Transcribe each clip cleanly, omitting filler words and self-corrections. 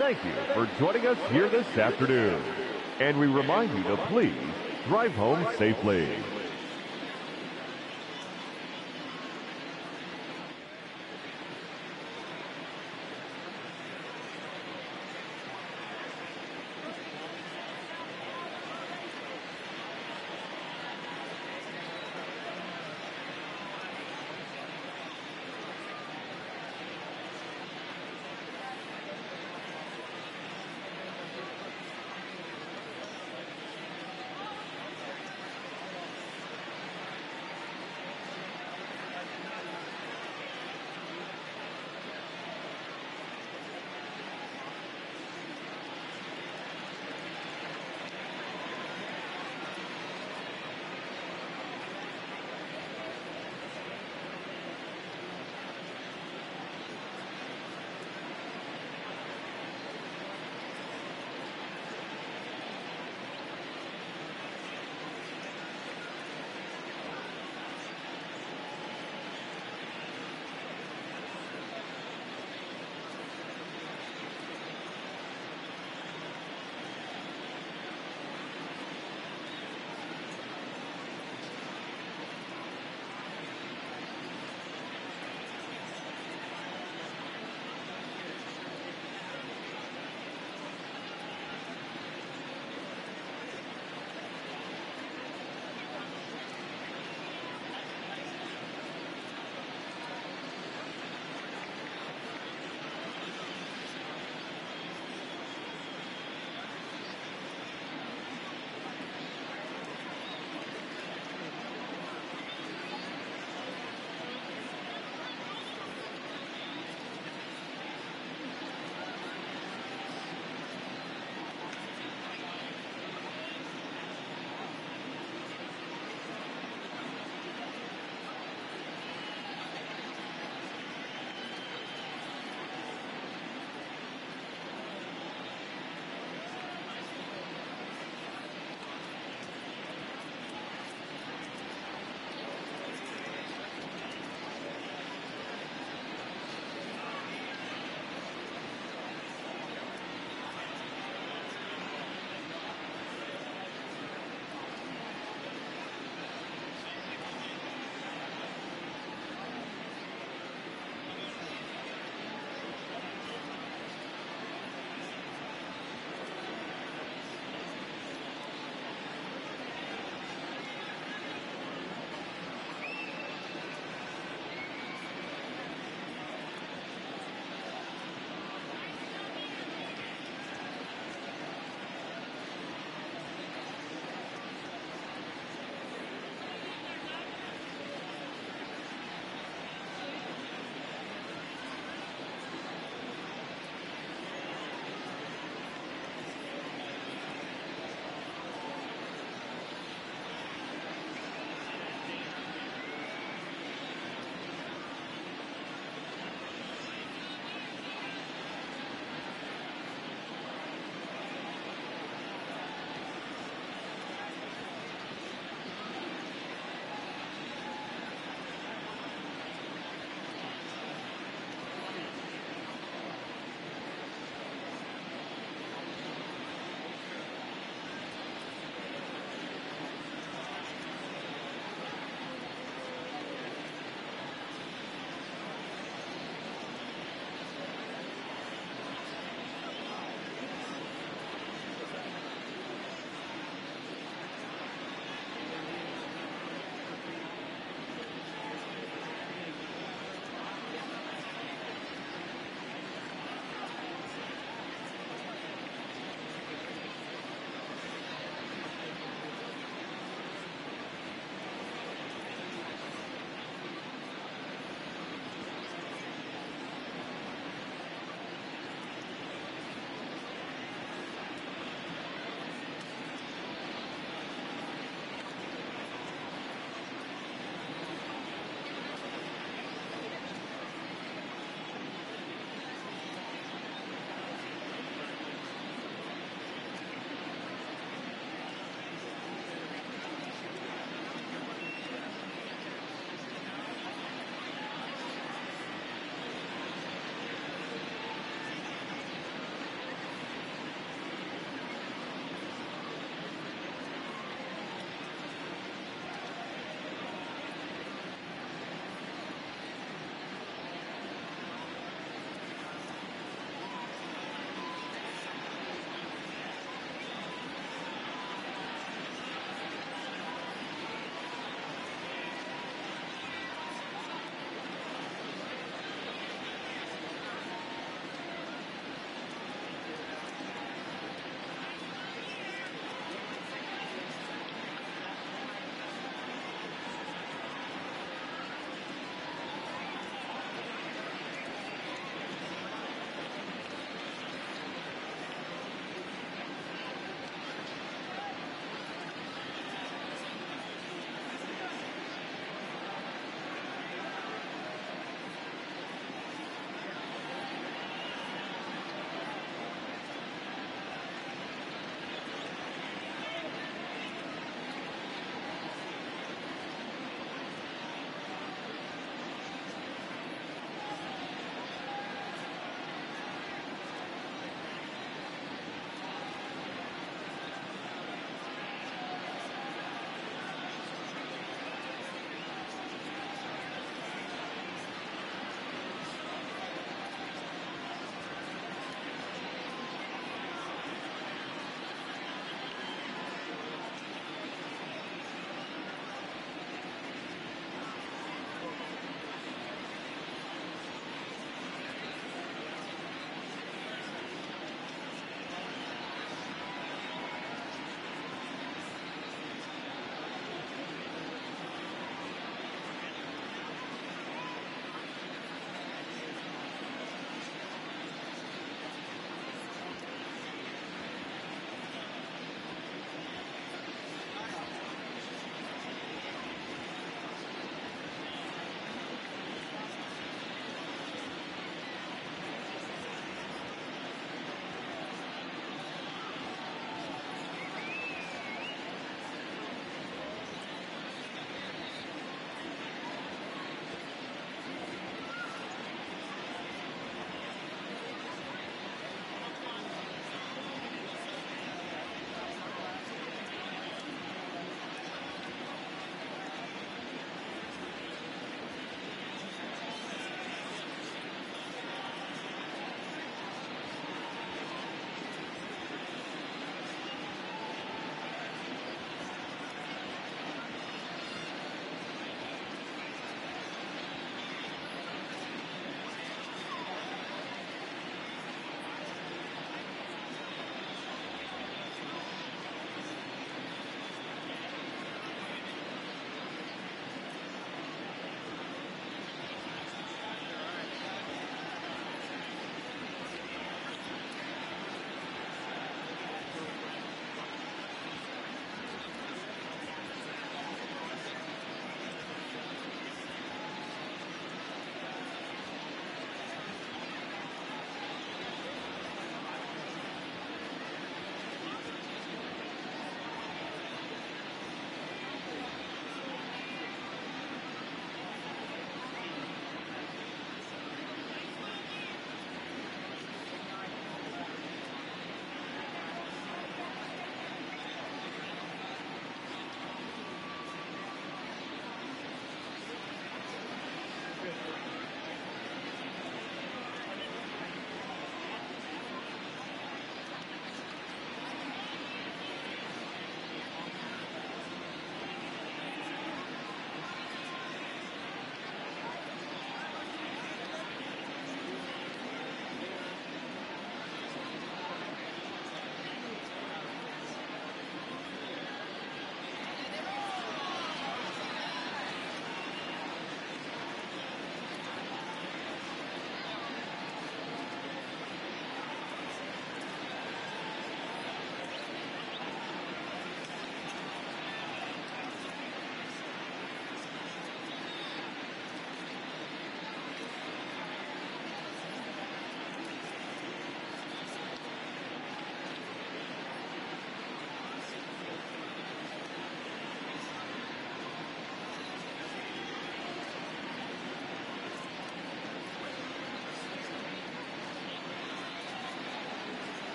Thank you for joining us here this afternoon. And we remind you to please drive home safely.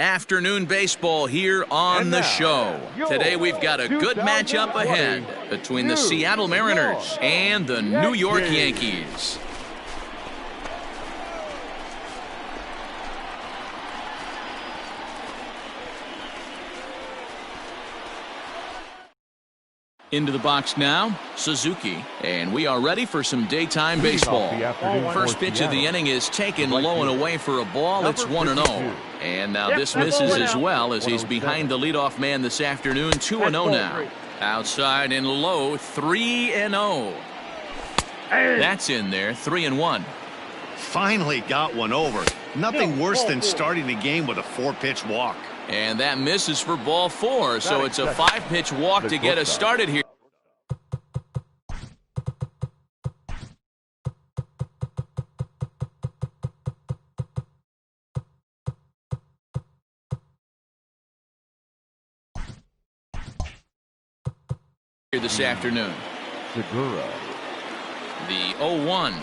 Afternoon baseball here on the show. Today we've got a good matchup ahead between the Seattle Mariners and the New York Yankees. Into the box now, Suzuki, and we are ready for some daytime baseball. First pitch of the inning is taken low and away for a ball. It's 1-0. And now this misses as well as he's behind the leadoff man this afternoon. 2-0 now. Outside and low, 3-0. That's in there, 3-1. Finally got one over. Nothing worse than starting the game with a 4-pitch walk. And that misses for ball 4, so it's a 5-pitch walk to get us started here. This afternoon. Segura. The 0-1.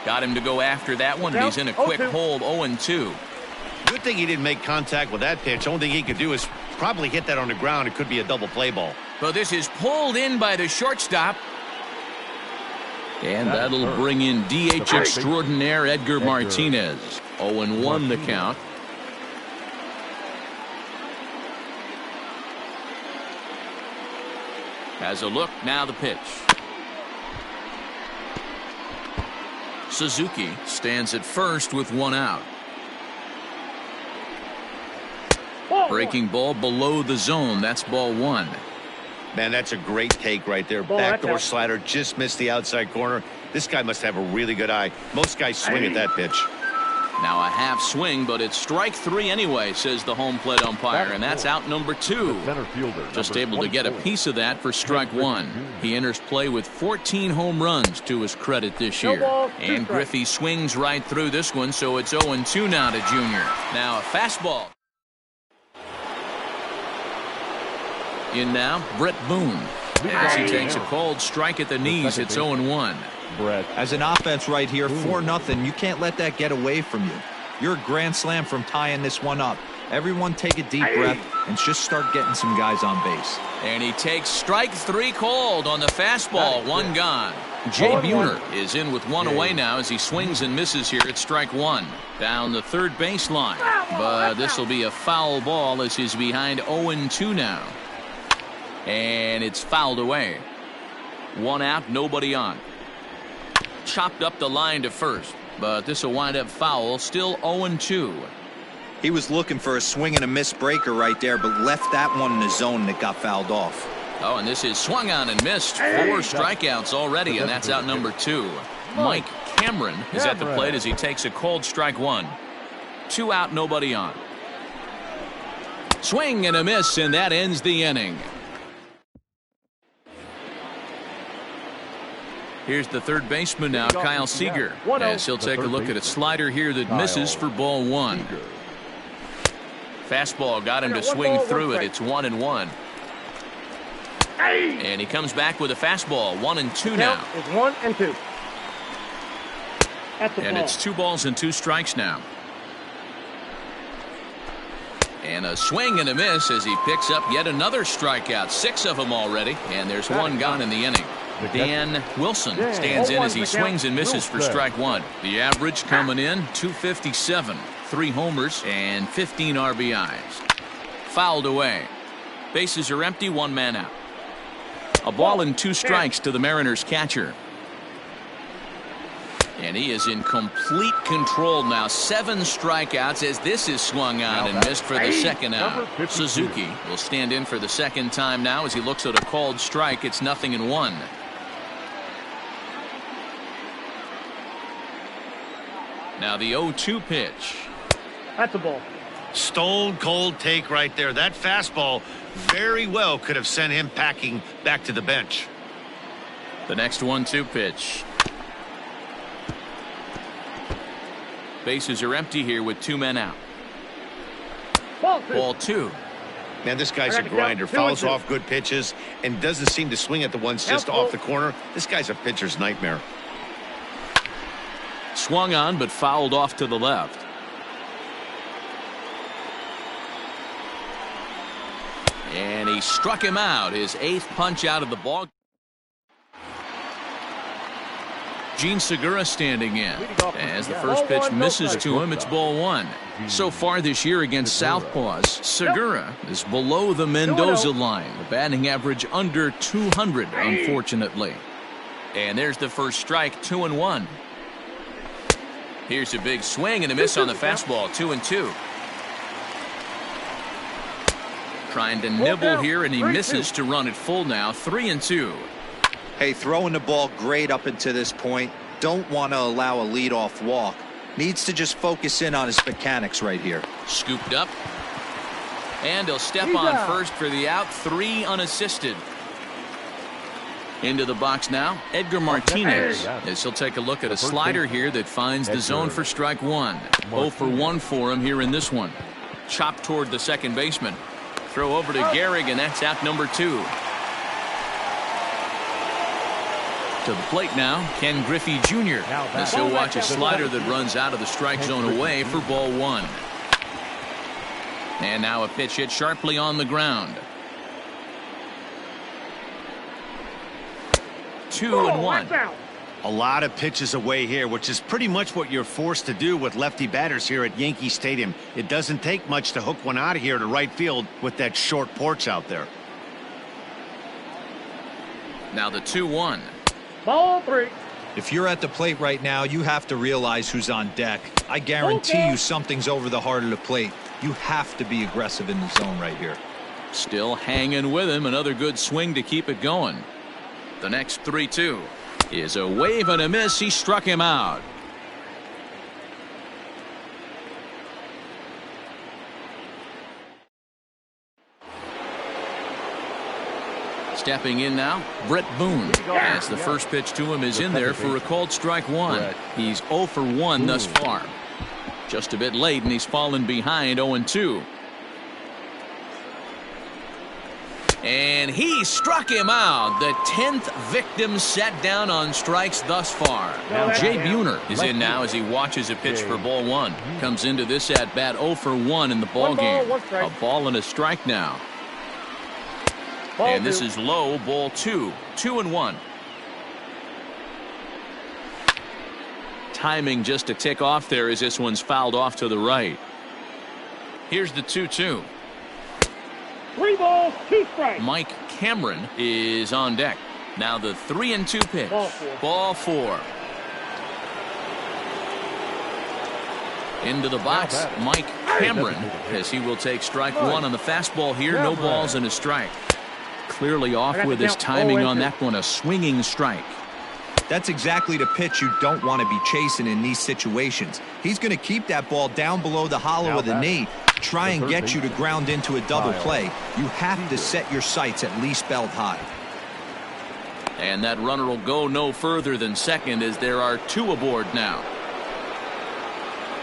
Got him to go after that one, and he's in a quick hold, 0-2. Good thing he didn't make contact with that pitch. Only thing he could do is probably hit that on the ground. It could be a double play ball. But this is pulled in by the shortstop. And that'll bring in DH extraordinaire Edgar Martinez. 0-1 the count. Has a look, now the pitch. Suzuki stands at first with 1 out. Breaking ball below the zone. That's ball 1. Man, that's a great take right there. Backdoor slider just missed the outside corner. This guy must have a really good eye. Most guys swing at that pitch. Now a half swing, but it's strike 3 anyway, says the home plate umpire, and that's out number 2. Just able to get a piece of that for strike 1. He enters play with 14 home runs to his credit this year. And Griffey swings right through this one, so it's 0-2 now to Junior. Now a fastball. In now, Brett Boone. As he takes a cold strike at the knees, it's 0-1. As an offense right here, 4-0, you can't let that get away from you. You're a grand slam from tying this one up. Everyone take a deep breath and just start getting some guys on base. And he takes strike 3 called on the fastball. 1 gone. Jay Buhner is in with 1 away now as he swings and misses here at strike 1. Down the third baseline. But this will be a foul ball as he's behind 0-2 now. And it's fouled away. 1 out, nobody on. Chopped up the line to first, but this will wind up foul. Still 0-2. He was looking for a swing and a miss breaker right there, but left that one in the zone that got fouled off. Oh, and this is swung on and missed. 4 strikeouts already, and that's out number 2. Mike Cameron is at the plate as he takes a cold strike 1. 2 out, nobody on. Swing and a miss, and that ends the inning. Here's the third baseman now, Kyle Seager, as he'll take a look at a slider here that misses for ball 1. Fastball got him to swing through it. It's 1-1. And he comes back with a fastball. 1-2 now. It's 1-2. And it's 2 balls and 2 strikes now. And a swing and a miss as he picks up yet another strikeout. 6 of them already, and there's 1 gone in the inning. Dan Wilson stands in as he swings and misses for strike 1. The average coming in 257, 3 homers and 15 RBIs. Fouled away. Bases are empty, 1 man out. A ball and 2 strikes to the Mariners catcher. And he is in complete control now. 7 strikeouts as this is swung on and missed for the second out. Suzuki will stand in for the second time now as he looks at a called strike. It's 0-1. Now the 0-2 pitch. That's a ball. Stone cold take right there. That fastball very well could have sent him packing back to the bench. The next 1-2 pitch. Bases are empty here with 2 men out. Ball 2. Man, this guy's a grinder. Fouls off good pitches and doesn't seem to swing at the ones just off the corner. This guy's a pitcher's nightmare. Swung on but fouled off to the left. He struck him out, his 8th punch out of the ball. Gene Segura standing in. As the first pitch misses to him, it's ball 1. So far this year against Southpaws, Segura is below the Mendoza line. The batting average under 200, unfortunately. And there's the first strike, 2-1. Here's a big swing and a miss on the fastball, 2-2. Trying to nibble here, and he misses to run it full now, 3-2. Hey, throwing the ball great up until this point. Don't want to allow a leadoff walk. Needs to just focus in on his mechanics right here. Scooped up. And he'll step on first for the out, 3 unassisted. Into the box now, Edgar Martinez, as he'll take a look at a slider here that finds the zone for strike 1. 0 for 1 for him here in this one. Chopped toward the second baseman. Throw over to Gehrig, and that's out number 2. To the plate now, Ken Griffey Jr. as he'll watch a slider that runs out of the strike zone away for ball 1. And now a pitch hit sharply on the ground. 2-1. A lot of pitches away here, which is pretty much what you're forced to do with lefty batters here at Yankee Stadium. It doesn't take much to hook one out of here to right field with that short porch out there. Now the 2-1. Ball 3. If you're at the plate right now, you have to realize who's on deck. I guarantee you something's over the heart of the plate. You have to be aggressive in the zone right here. Still hanging with him. Another good swing to keep it going. The next 3-2 is a wave and a miss. He struck him out. Stepping in now, Brett Boone, as the first pitch to him is in there for a called strike 1. He's 0 for 1 thus far. Just a bit late, and he's fallen behind 0-2. And he struck him out. The 10th victim set down on strikes thus far. Jay Buhner is in now as he watches a pitch for ball 1. Comes into this at bat 0 for 1 in the ball game. A ball and a strike now. And this is low, ball 2. 2-1. Timing just a tick off there as this one's fouled off to the right. Here's the 2-2. 3 balls, 2 strikes. Mike Cameron is on deck. Now the 3-2 pitch. Ball 4. Into the box, Mike Cameron, as he will take strike 1 on the fastball here. No balls and a strike. Clearly off with his timing on that one, a swinging strike. That's exactly the pitch you don't want to be chasing in these situations. He's going to keep that ball down below the hollow of the knee, try and get you to ground into a double play. You have to set your sights at least belt high. And that runner will go no further than second as there are 2 aboard now.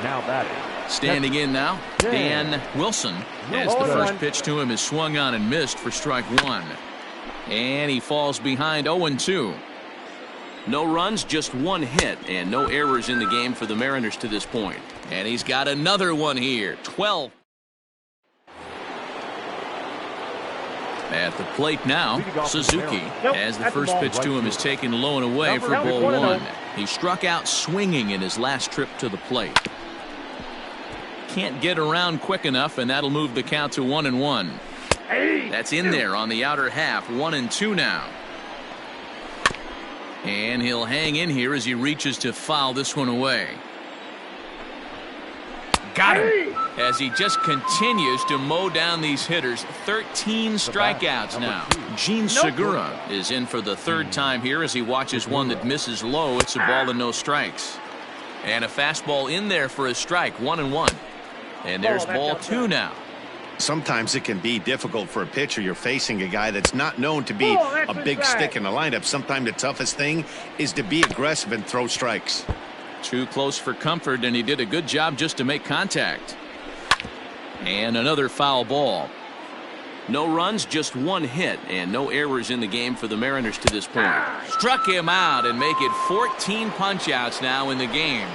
Now batting. Standing in now, Dan Wilson, as the first pitch to him is swung on and missed for strike 1. And he falls behind 0-2. No runs, just 1 hit, and no errors in the game for the Mariners to this point. And he's got another one here, 12. At the plate now, Suzuki, as the first pitch to him is taken low and away for ball 1. He struck out swinging in his last trip to the plate. Can't get around quick enough, and that'll move the count to 1-1. That's in there on the outer half, 1-2 now. And he'll hang in here as he reaches to foul this one away. Got him. As he just continues to mow down these hitters. 13 strikeouts now. Gene Segura is in for the 3rd time here as he watches one that misses low. It's a ball and no strikes. And a fastball in there for a strike, 1-1. And there's ball 2 now. Sometimes it can be difficult for a pitcher. You're facing a guy that's not known to be a big stick in the lineup. Sometimes the toughest thing is to be aggressive and throw strikes. Too close for comfort, and he did a good job just to make contact. And another foul ball. No runs, just 1 hit, and no errors in the game for the Mariners to this point. Struck him out and make it 14 punch-outs now in the game.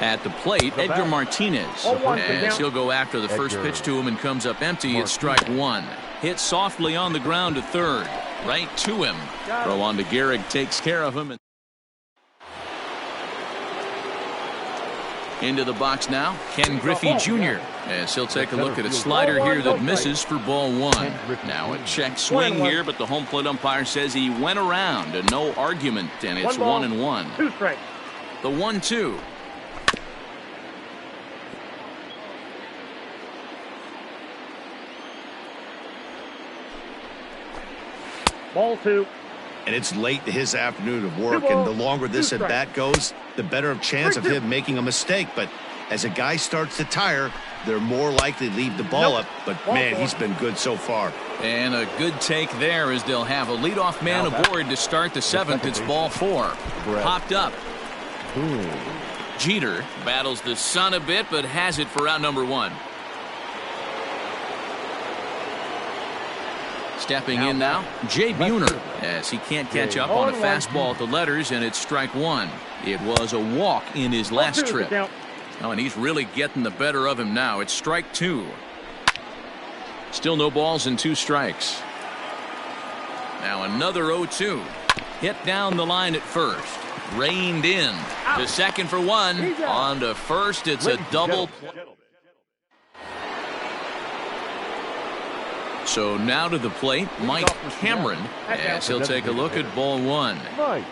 At the plate, Edgar Martinez, as he'll go after the first pitch to him and comes up empty. It's strike 1. Hit softly on the ground to third. Right to him. Throw on to Gehrig, takes care of him. Into the box now, Ken Griffey Jr. as he'll take a look at a slider here that misses for ball one. Now a check swing here, but the home plate umpire says he went around and no argument, and it's 1-1. 2 strikes. The 1-2. Ball 2. And it's late in his afternoon of work, and the longer this at bat goes, the better of chance of him making a mistake. But as a guy starts to tire, they're more likely to leave the ball up. But man, he's been good so far. And a good take there as they'll have a leadoff man aboard to start the 7th. It's ball 4. Popped up. Jeter battles the sun a bit, but has it for out number 1. Stepping in now, Jay Buhner, as he can't catch up on a fastball at the letters, and it's strike 1. It was a walk in his last trip. Oh, and he's really getting the better of him now. It's strike 2. Still no balls and 2 strikes. Now another 0-2. Hit down the line at first. Reined in. To second for 1. On to first. It's a double. So now to the plate, Mike Cameron, as he'll take a look at ball 1. Mike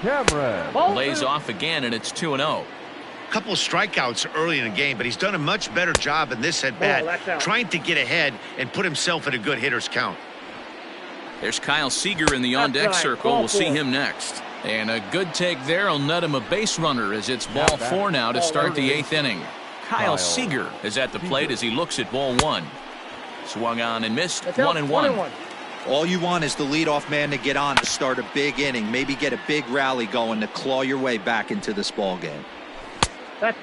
Cameron Lays off again, and it's 2-0. Couple of strikeouts early in the game, but he's done a much better job in this at-bat, trying to get ahead and put himself in a good hitter's count. There's Kyle Seager in the on-deck circle. We'll see him next. And a good take there will net him a base runner as it's ball 4 now to start the 8th inning. Kyle Seager is at the plate as he looks at ball 1. Swung on and missed. 1-1. All you want is the leadoff man to get on to start a big inning, maybe get a big rally going to claw your way back into this ball game.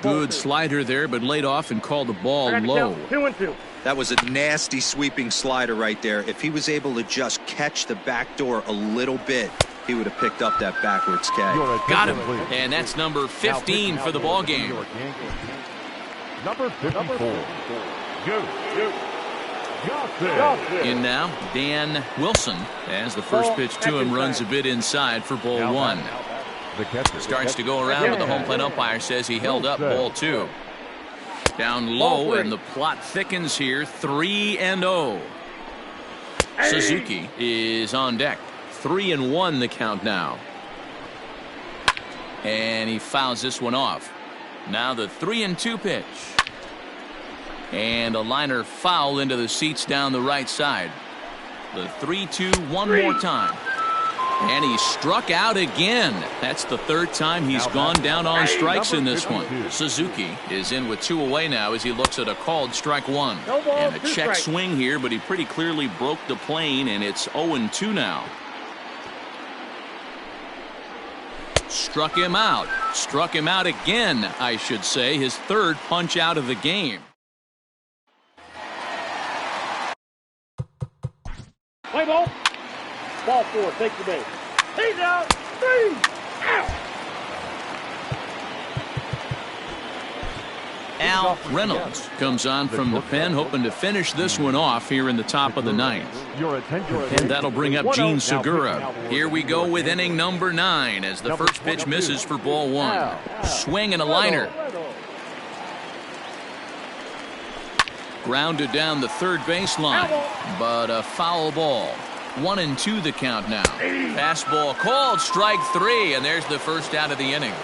Good slider there, but laid off and called the ball low. 2-2. That was a nasty sweeping slider right there. If he was able to just catch the back door a little bit, he would have picked up that backwards K. Got him. And that's number 15 for the ball game. Number 54. Go. In now, Dan Wilson, as the first pitch to him runs a bit inside for ball 1. Starts to go around, but the home plate umpire says he held up ball 2. Down low, and the plot thickens here. 3-0. Suzuki is on deck. 3-1 the count now. And he fouls this one off. Now the 3-2 pitch. And a liner foul into the seats down the right side. The 3-2 one more time. And he struck out again. That's the 3rd time he's gone down on strikes in this one. Suzuki is in with 2 away now as he looks at a called strike 1. And a check swing here, but he pretty clearly broke the plane, and it's 0-2 now. Struck him out. Struck him out again, I should say. His 3rd punch out of the game. Play ball. Ball 4. Take the base. He's out. 3. Out. Al Reynolds comes on from the pen, hoping to finish this one off here in the top of the 9th. And that'll bring up Gene Segura. Here we go with inning number 9 as the first pitch misses for ball 1. Swing and a liner. Grounded down the third baseline, but a foul ball. 1-2 the count now. Fastball called, strike 3, and there's the first out of the inning.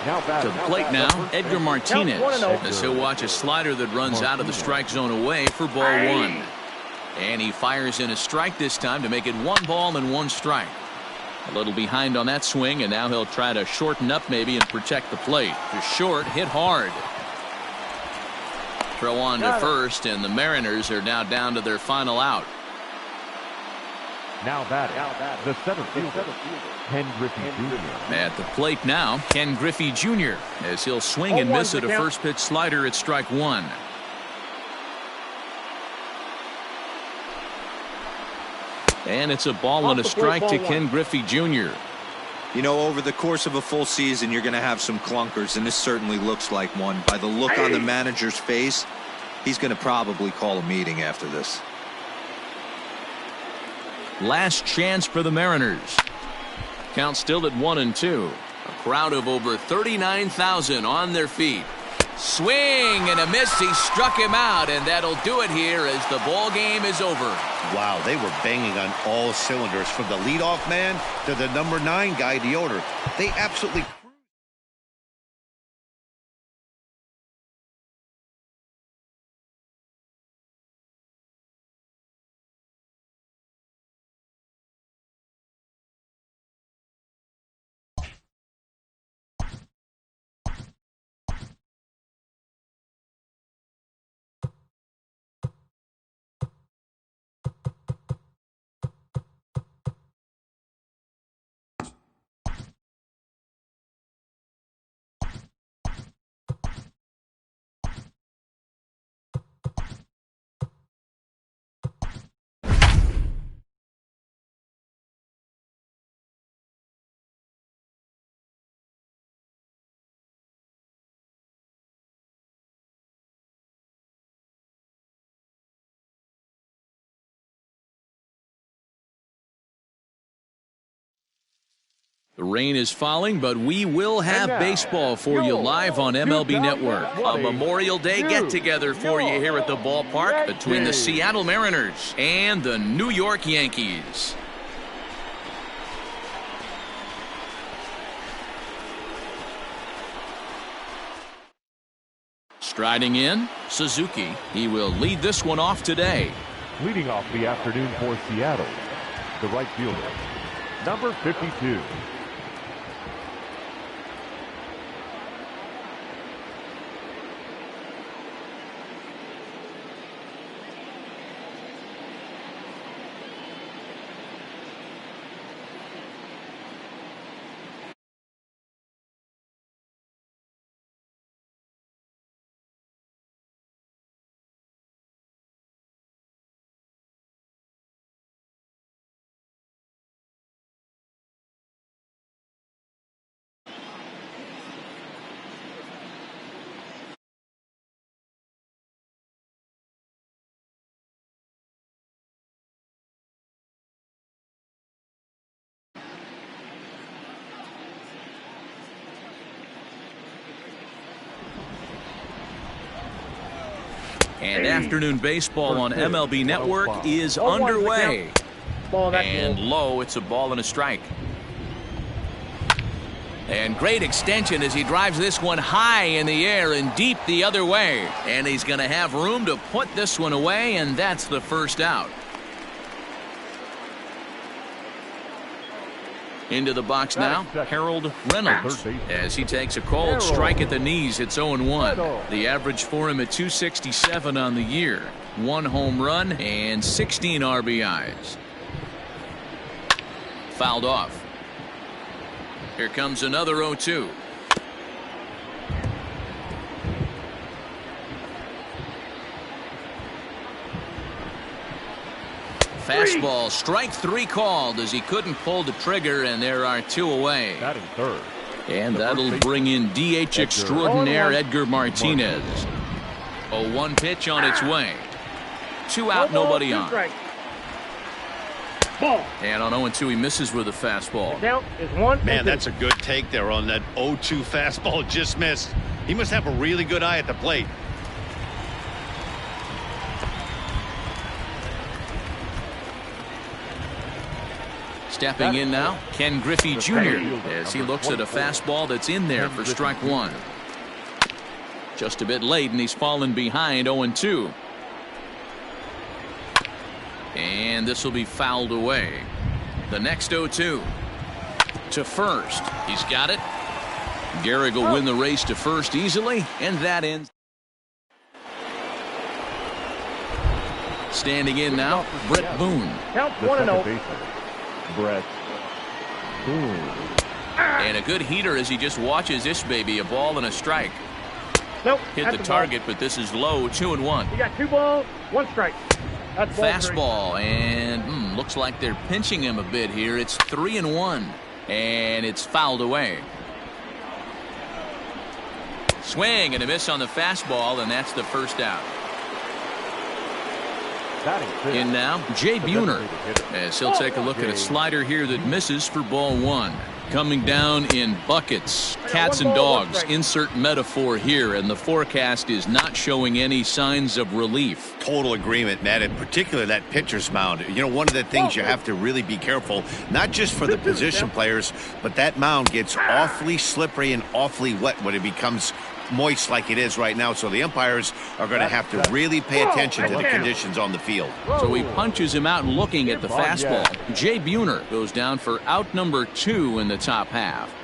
To the plate now, Edgar Martinez, as he'll watch a slider that runs out of the strike zone away for ball 1. And he fires in a strike this time to make it 1 ball and 1 strike. A little behind on that swing, and now he'll try to shorten up maybe and protect the plate. To short, hit hard. Throw on to first, and the Mariners are now down to their final out. Now batting, the center fielder, Ken Griffey Jr. At the plate now, Ken Griffey Jr. as he'll swing and miss at a first pitch slider at strike 1. And it's a ball and a strike to Ken Griffey Jr. You know, over the course of a full season, you're going to have some clunkers, and this certainly looks like one. By the look on the manager's face, he's going to probably call a meeting after this. Last chance for the Mariners. Count still at 1-2. A crowd of over 39,000 on their feet. Swing and a miss. He struck him out, and that'll do it here as the ball game is over. Wow, they were banging on all cylinders, from the leadoff man to the number 9 guy, the owner. They absolutely... The rain is falling, but we will have baseball for you live on MLB Network. A Memorial Day get-together for you here at the ballpark between the Seattle Mariners and the New York Yankees. Striding in, Suzuki. He will lead this one off today. Leading off the afternoon for Seattle, the right fielder, number 52. And afternoon baseball on MLB Network is underway. And low, it's a ball and a strike. And great extension as he drives this one high in the air and deep the other way. And he's going to have room to put this one away, and that's the first out. Into the box now, Harold Reynolds, as he takes a cold strike at the knees. It's 0-1. The average for him at 267 on the year. 1 home run and 16 RBIs. Fouled off. Here comes another 0-2. Fastball, strike 3 called as he couldn't pull the trigger, and there are 2 away. That in third. And that'll bring in DH extraordinaire Edgar Martinez. 0-1 pitch on its way. 2 out, nobody on. And on 0-2, he misses with a fastball. Man, that's a good take there on that 0-2 fastball. Just missed. He must have a really good eye at the plate. Stepping in now, Ken Griffey Jr. as he looks at a fastball that's in there for strike 1. Just a bit late, and he's fallen behind 0-2. And this will be fouled away. The next 0-2 to first. He's got it. Gehrig will win the race to first easily, and that ends. Standing in now, Brett Boone. Count 1-0. Brett Boone. And a good heater as he just watches this baby. A ball and a strike. Nope. Hit the target, but this is low. 2-1. You got 2 balls, 1 strike. That's fastball, and looks like they're pinching him a bit here. It's 3-1, and it's fouled away. Swing and a miss on the fastball, and that's the first out. In now, Jay Buhner, as he'll take a look at a slider here that misses for ball one. Coming down in buckets, cats and dogs, insert metaphor here, and the forecast is not showing any signs of relief. Total agreement, Matt. In particular, that pitcher's mound. You know, one of the things you have to really be careful, not just for the position players, but that mound gets awfully slippery and awfully wet when it becomes moist like it is right now. So the umpires are going to have to really pay attention to the conditions on the field. So he punches him out and looking at the fastball. Jay Buhner goes down for out number 2 in the top half.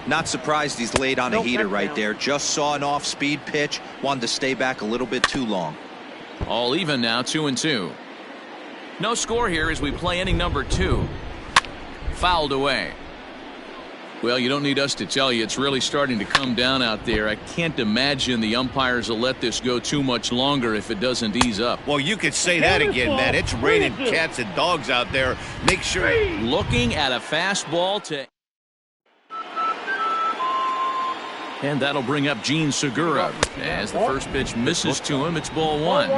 Not surprised he's laid on a heater right there. Just saw an off-speed pitch. Wanted to stay back a little bit too long. All even now, 2-2. No score here as we play inning number 2. Fouled away. Well, you don't need us to tell you it's really starting to come down out there. I can't imagine the umpires will let this go too much longer if it doesn't ease up. Well, you could say that again, Matt. It's raining cats and dogs out there. Make sure. Looking at a fastball to. And that'll bring up Gene Segura. As the first pitch misses to him, it's ball one.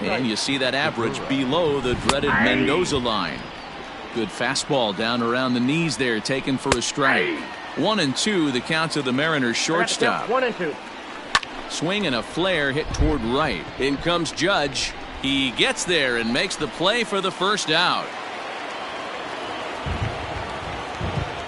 And you see that average below the dreaded Mendoza line. Good fastball down around the knees there, taken for a strike. 1-2, the count to the Mariners shortstop. 1-2. Swing and a flare hit toward right. In comes Judge. He gets there and makes the play for the first out.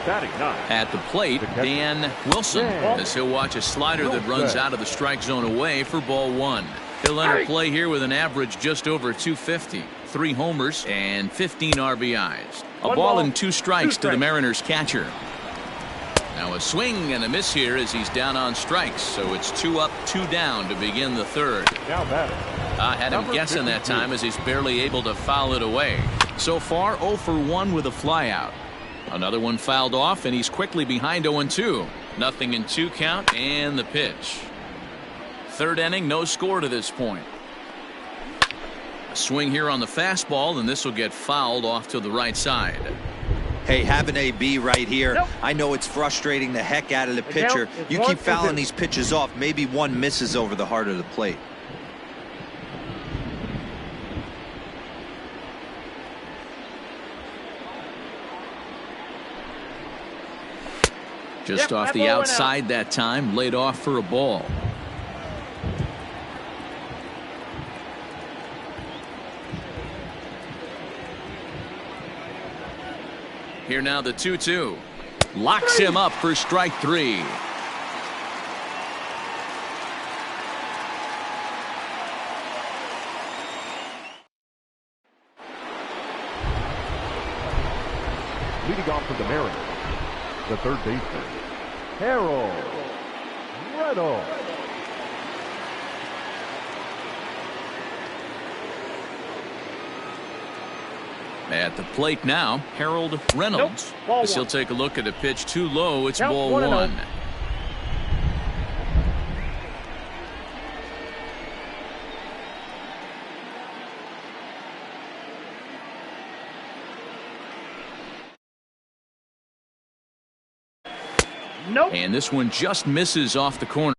At the plate, Dan Wilson, as he'll watch a slider that runs out of the strike zone away for ball one. He'll enter play here with an average just over 250. 3 homers and 15 RBIs. A ball and 2 strikes to the Mariners catcher. Now a swing and a miss here as he's down on strikes. So it's 2 up, 2 down to begin the third. I had him guessing that time as he's barely able to foul it away. So far 0 for 1 with a flyout. Another one fouled off and he's quickly behind 0-2. 0-2 count and the pitch. Third inning, no score to this point. A swing here on the fastball, and this will get fouled off to the right side. Hey, have an AB right here. I know it's frustrating the heck out of the pitcher. You keep fouling these pitches off, maybe one misses over the heart of the plate. Just off the outside that time, laid off for a ball. Here now the 2-2. Locks him up for strike 3. Leading off for the Mariners, the third baseman, Harold Reynolds. At the plate now, Harold Reynolds. As he'll take a look at a pitch too low. It's ball 1. And this one just misses off the corner.